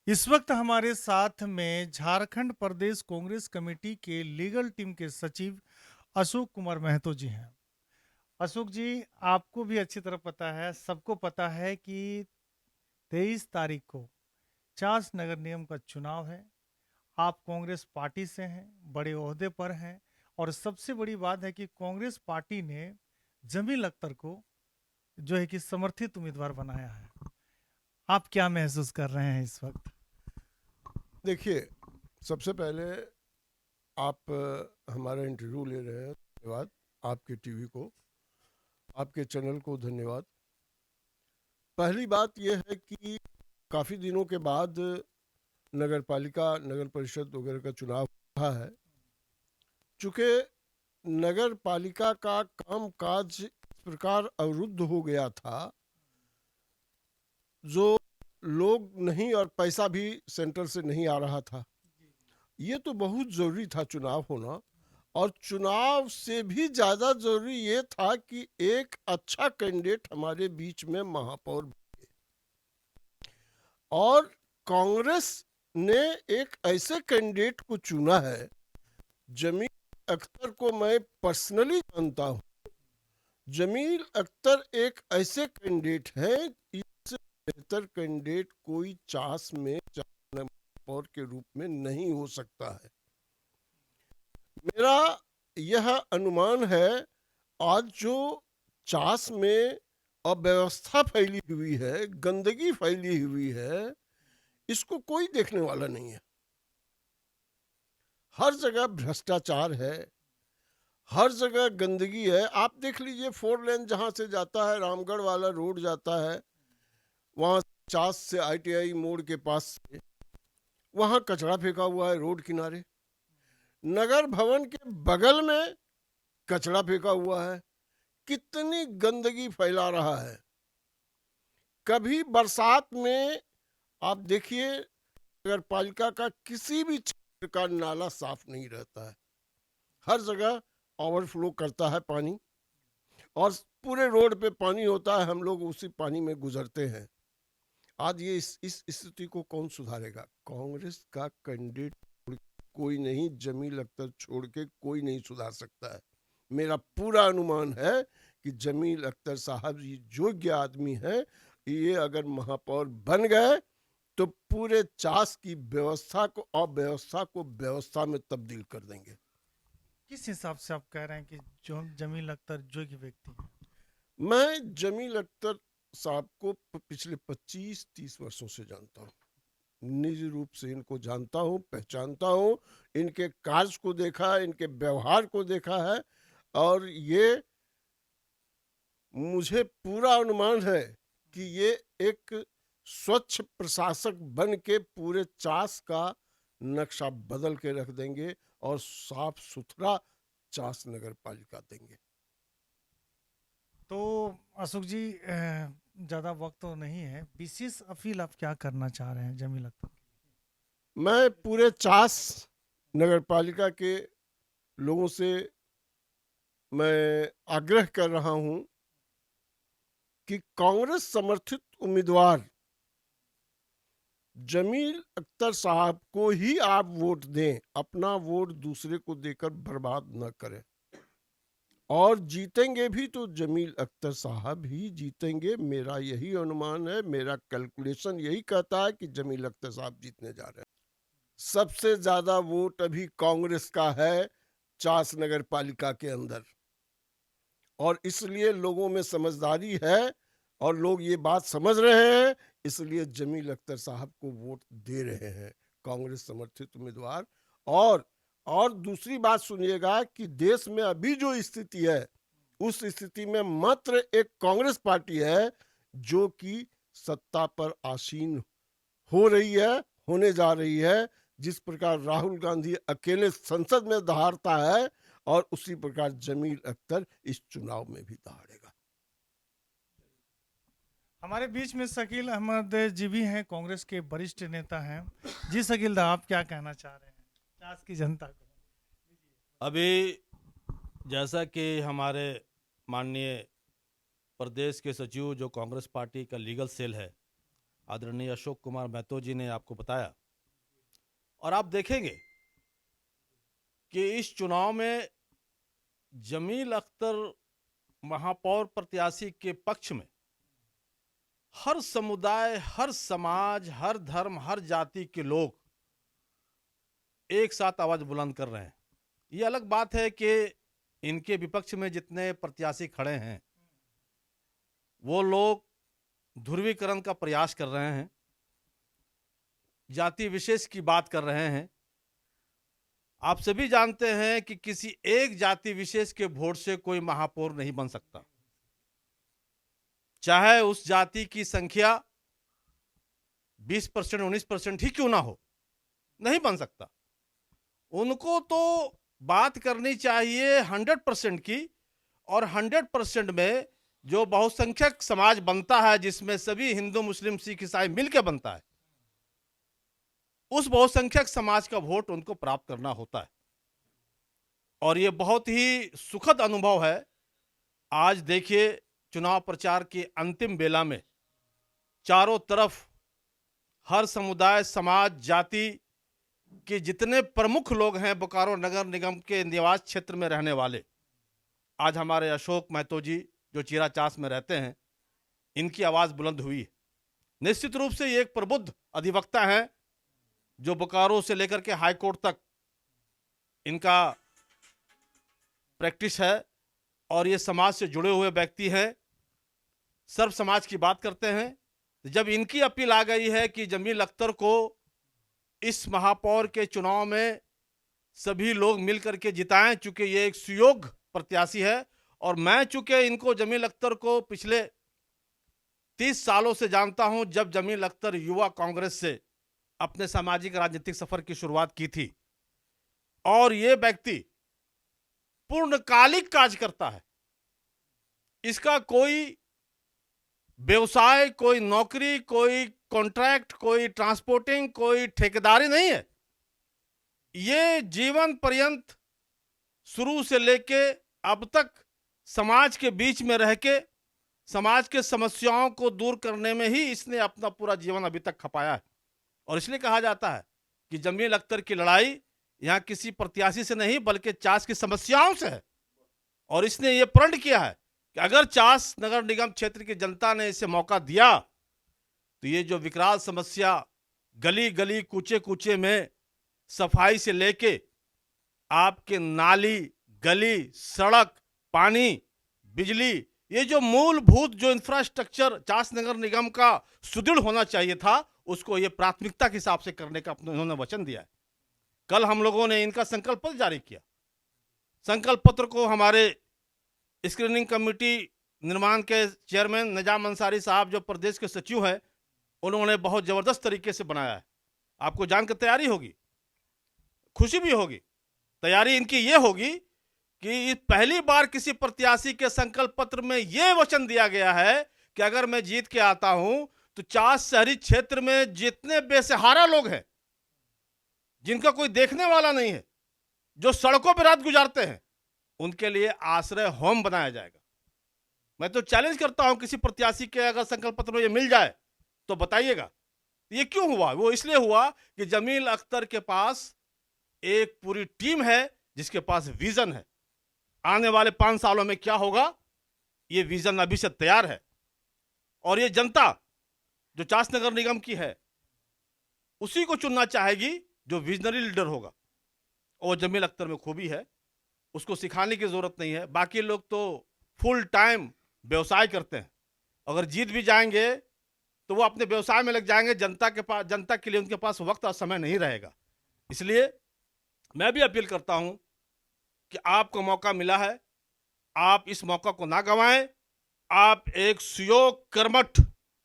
इस वक्त हमारे साथ में झारखंड प्रदेश कांग्रेस कमेटी के लीगल टीम के सचिव अशोक कुमार महतो जी हैं। अशोक जी, आपको भी अच्छी तरह पता है, सबको पता है कि 23 तारीख को चास नगर निगम का चुनाव है। आप कांग्रेस पार्टी से हैं, बड़े ओहदे पर हैं, और सबसे बड़ी बात है कि कांग्रेस पार्टी ने जमील अख्तर को जो है कि समर्थित उम्मीदवार बनाया है। आप क्या महसूस कर रहे हैं इस वक्त? देखिए, सबसे पहले आप हमारा इंटरव्यू ले रहे हैं, धन्यवाद। आपके टीवी को, आपके चैनल को धन्यवाद। पहली बात यह है कि काफ़ी दिनों के बाद नगर पालिका, नगर परिषद वगैरह का चुनाव हुआ है। चूँकि नगर पालिका का काम काज इस प्रकार अवरुद्ध हो गया था, जो लोग नहीं और पैसा भी सेंटर से नहीं आ रहा था। ये तो बहुत ज़रूरी था चुनाव होना, और चुनाव से भी ज़्यादा ज़रूरी ये था कि एक अच्छा कैंडिडेट हमारे बीच में महापौर, और कांग्रेस ने एक ऐसे कैंडिडेट को चुना है। जमील अख्तर को मैं पर्सनली जानता हूँ। जमील अख्तर एक ऐसे कैंडिडेट हैं, इससे बेहतर कैंडिडेट कोई चास में महापौर के रूप में नहीं हो सकता है। मेरा यह अनुमान है, आज जो चास में अव्यवस्था फैली हुई है, गंदगी फैली हुई है, इसको कोई देखने वाला नहीं है। हर जगह भ्रष्टाचार है, हर जगह गंदगी है। आप देख लीजिए, 4 लेन जहां से जाता है, रामगढ़ वाला रोड जाता है, वहां चास से ITI मोड़ के पास से, वहां कचरा फेंका हुआ है रोड किनारे। नगर भवन के बगल में कचरा फेंका हुआ है। कितनी गंदगी फैला रहा है। कभी बरसात में आप देखिए, नगर पालिका का किसी भी क्षेत्र का नाला साफ नहीं रहता है। हर जगह ओवरफ्लो करता है पानी, और पूरे रोड पे पानी होता है, हम लोग उसी पानी में गुजरते हैं। आज ये इस स्थिति को कौन सुधारेगा? कांग्रेस का कैंडिडेट कोई नहीं, जमील अख्तर छोड़ के कोई नहीं सुधार सकता है। मेरा पूरा अनुमान है कि जमील अख्तर साहब ये योग्य आदमी है। ये अगर महापौर बन गए तो पूरे चास की व्यवस्था को, अव्यवस्था को व्यवस्था में तब्दील कर देंगे। किस हिसाब से आप कह रहे हैं कि जो जमील अख्तर योग्य व्यक्ति हैं? मैं जमील अख्तर साहब को पिछले 25-30 वर्षों से जानता हूँ। निजी रूप से इनको जानता हूँ, पहचानता हूँ। इनके कार्य को देखा है, इनके व्यवहार को देखा है, और ये मुझे पूरा अनुमान है कि ये एक स्वच्छ प्रशासक बन के पूरे चास का नक्शा बदल के रख देंगे, और साफ सुथरा चास नगर पालिका देंगे। तो अशोक जी, ज़्यादा वक्त तो नहीं है, विशेष अपील आप क्या करना चाह रहे हैं जमील अख्तर? मैं पूरे चास नगर पालिका के लोगों से मैं आग्रह कर रहा हूं कि कांग्रेस समर्थित उम्मीदवार जमील अख्तर साहब को ही आप वोट दें। अपना वोट दूसरे को देकर बर्बाद न करें। और जीतेंगे भी तो जमील अख्तर साहब ही जीतेंगे। मेरा यही अनुमान है, मेरा कैलकुलेशन यही कहता है कि जमील अख्तर साहब जीतने जा रहे हैं। सबसे ज्यादा वोट अभी कांग्रेस का है चास नगर पालिका के अंदर, और इसलिए लोगों में समझदारी है, और लोग ये बात समझ रहे हैं, इसलिए जमील अख्तर साहब को वोट दे रहे हैं, कांग्रेस समर्थित उम्मीदवार। और दूसरी बात सुनिएगा कि देश में अभी जो स्थिति है, उस स्थिति में मात्र एक कांग्रेस पार्टी है जो कि सत्ता पर आसीन हो रही है, होने जा रही है। जिस प्रकार राहुल गांधी अकेले संसद में दहाड़ता है, और उसी प्रकार जमील अख्तर इस चुनाव में भी दहाड़ेगा। हमारे बीच में शकील अहमद जी भी हैं, कांग्रेस के वरिष्ठ नेता हैं। जी शकील दा, आप क्या कहना चाह रहे हैं चास की जनता को? अभी जैसा कि हमारे माननीय प्रदेश के सचिव जो कांग्रेस पार्टी का लीगल सेल है, आदरणीय अशोक कुमार महतो जी ने आपको बताया, और आप देखेंगे कि इस चुनाव में जमील अख्तर महापौर प्रत्याशी के पक्ष में हर समुदाय, हर समाज, हर धर्म, हर जाति के लोग एक साथ आवाज बुलंद कर रहे हैं। ये अलग बात है कि इनके विपक्ष में जितने प्रत्याशी खड़े हैं वो लोग ध्रुवीकरण का प्रयास कर रहे हैं, जाति विशेष की बात कर रहे हैं। आप सभी जानते हैं कि किसी एक जाति विशेष के वोट से कोई महापौर नहीं बन सकता, चाहे उस जाति की संख्या 20%, 19% ही क्यों ना हो, नहीं बन सकता। उनको तो बात करनी चाहिए 100% की, और 100% में जो बहुसंख्यक समाज बनता है, जिसमें सभी हिंदू, मुस्लिम, सिख, ईसाई मिलकर बनता है, उस बहुसंख्यक समाज का वोट उनको प्राप्त करना होता है। और ये बहुत ही सुखद अनुभव है। आज देखिए, चुनाव प्रचार की अंतिम बेला में चारों तरफ हर समुदाय, समाज, जाति के जितने प्रमुख लोग हैं बोकारो नगर निगम के निवास क्षेत्र में रहने वाले, आज हमारे अशोक महतो जी जो चीराचास में रहते हैं, इनकी आवाज बुलंद हुई है। निश्चित रूप से ये एक प्रबुद्ध अधिवक्ता हैं जो बोकारो से लेकर के हाई कोर्ट तक इनका प्रैक्टिस है, और ये समाज से जुड़े हुए व्यक्ति हैं, सर्व समाज की बात करते हैं। जब इनकी अपील आ गई है कि जमील अख्तर को इस महापौर के चुनाव में सभी लोग मिलकर के जिताएं, चूंकि ये एक सुयोग्य प्रत्याशी है, और मैं चूंकि इनको, जमील अख्तर को पिछले 30 सालों से जानता हूं, जब जमील अख्तर युवा कांग्रेस से अपने सामाजिक राजनीतिक सफर की शुरुआत की थी, और ये व्यक्ति पूर्णकालिक कार्य करता है। इसका कोई व्यवसाय, कोई नौकरी, कोई कॉन्ट्रैक्ट, कोई ट्रांसपोर्टिंग, कोई ठेकेदारी नहीं है। ये जीवन पर्यंत शुरू से लेके अब तक समाज के बीच में रह के समाज के समस्याओं को दूर करने में ही इसने अपना पूरा जीवन अभी तक खपाया है। और इसलिए कहा जाता है कि जमील अख्तर की लड़ाई यहां किसी प्रत्याशी से नहीं बल्कि चास की समस्याओं से है। और इसने ये प्रण किया है कि अगर चास नगर निगम क्षेत्र की जनता ने इसे मौका दिया तो ये जो विकराल समस्या गली गली, कूचे कूचे में सफाई से लेके आपके नाली, गली, सड़क, पानी, बिजली, ये जो मूलभूत जो इंफ्रास्ट्रक्चर चास नगर निगम का सुदृढ़ होना चाहिए था, उसको ये प्राथमिकता के हिसाब से करने का उन्होंने वचन दिया है। कल हम लोगों ने इनका संकल्प पत्र जारी किया। संकल्प पत्र को हमारे स्क्रीनिंग कमेटी निर्माण के चेयरमैन निजाम अंसारी साहब, जो प्रदेश के सचिव हैं, उन्होंने बहुत जबरदस्त तरीके से बनाया है। आपको जानकर तैयारी होगी, खुशी भी होगी। तैयारी इनकी ये होगी कि पहली बार किसी प्रत्याशी के संकल्प पत्र में यह वचन दिया गया है कि अगर मैं जीत के आता हूं तो चास शहरी क्षेत्र में जितने बेसहारा लोग हैं, जिनका कोई देखने वाला नहीं है, जो सड़कों पर रात गुजारते हैं, उनके लिए आश्रय होम बनाया जाएगा। मैं तो चैलेंज करता हूं, किसी प्रत्याशी के अगर संकल्प पत्र में ये मिल जाए तो बताइएगा। ये क्यों हुआ? वो इसलिए हुआ कि जमील अख्तर के पास एक पूरी टीम है जिसके पास विजन है। आने वाले 5 सालों में क्या होगा, ये विजन अभी से तैयार है। और ये जनता जो चास नगर निगम की है, उसी को चुनना चाहेगी जो विजनरी लीडर होगा। और जमील अख्तर में खूबी है, उसको सिखाने की जरूरत नहीं है। बाकी लोग तो फुल टाइम व्यवसाय करते हैं, अगर जीत भी जाएंगे तो वो अपने व्यवसाय में लग जाएंगे। जनता के लिए उनके पास वक्त और समय नहीं रहेगा। इसलिए मैं भी अपील करता हूं कि आपको मौका मिला है, आप इस मौका को ना गंवाएं। आप एक सुयोग, कर्मठ,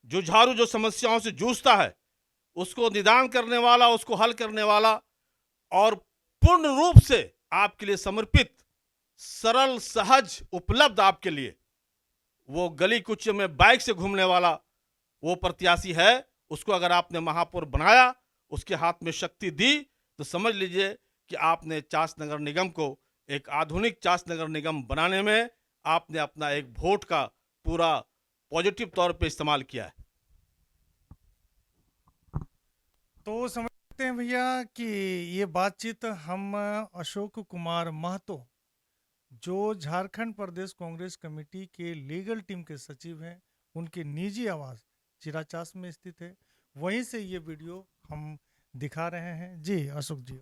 जुझारू जो समस्याओं से जूझता है, उसको निदान करने वाला, उसको हल करने वाला, और पूर्ण रूप से आपके लिए समर्पित, सरल, सहज, उपलब्ध आपके लिए, वो गली कुचे में बाइक से घूमने वाला वो प्रत्याशी है। उसको अगर आपने महापौर बनाया, उसके हाथ में शक्ति दी, तो समझ लीजिए कि आपने चास नगर निगम को एक आधुनिक चास नगर निगम बनाने में आपने अपना एक वोट का पूरा पॉजिटिव तौर पे इस्तेमाल किया है। तो समझते हैं भैया कि ये बातचीत हम अशोक कुमार महतो, जो झारखंड प्रदेश कांग्रेस कमेटी के लीगल टीम के सचिव हैं, उनके निजी आवास चिराचास में स्थित है, वहीं से ये वीडियो हम दिखा रहे हैं। जी अशोक जी।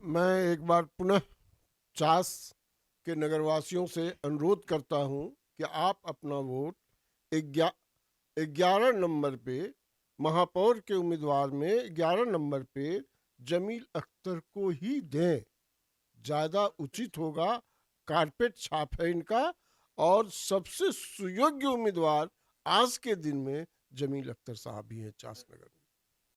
मैं एक बार पुनः चास के नगरवासियों से अनुरोध करता हूं कि आप अपना वोट 11 नंबर पे, महापौर के उम्मीदवार में 11 नंबर पे जमील अख्तर को ही दें, ज़्यादा उचित होगा। कारपेट छाप है इनका, और सबसे सुयोग्य उम्मीदवार आज के दिन में जमील अख्तर साहब ही हैं चास नगर में।